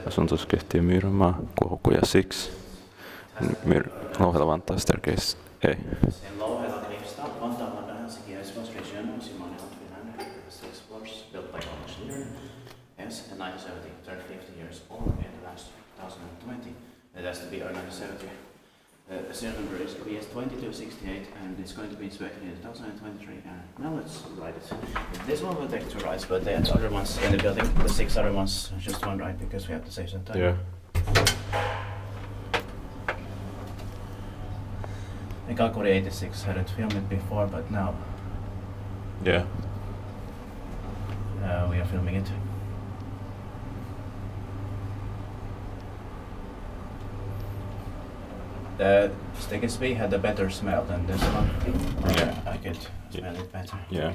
asuntoskeittiö Myyränmaa, Kuohukuja 6, Louhela Vantaa staircase, ei. Sen Louhela Klipsta, Vantaa Helsinki was regional, Finland, 6 floors, built by ValmetSchlieren, yes, in 1970, turned 50 years old in the last 2020. It has to be 1970. The serial number is VS2268 and it's going to be inspected in 2023. Now let's write it. This one will take 2 rides, but the other ones in the building, the 6 other ones, just 1 ride because we have to save some time. Yeah. In Kalkuri 86 hadn't filmed it before, but now Yeah. we are filming it. The Sticky Spee had a better smell than this one. Yeah. I could smell it better. Yeah.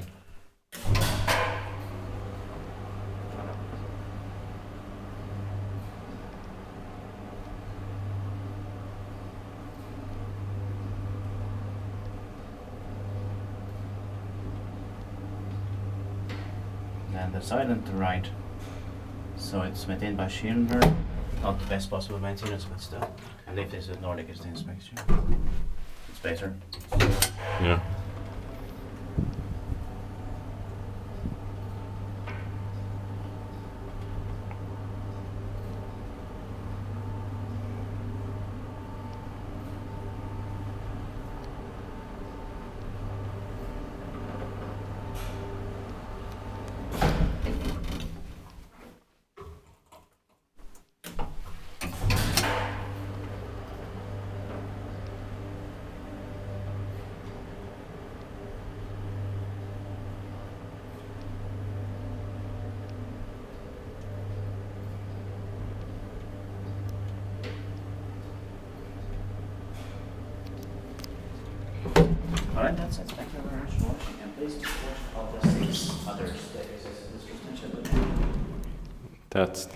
And the silent ride. So it's maintained by Schindler. Not the best possible maintenance, but still. And if this is Nordic, it's the inspection. It's better. Yeah. Alright, that's it. Thank you very much for watching. And please watch all the 6 other staircases in this description. That's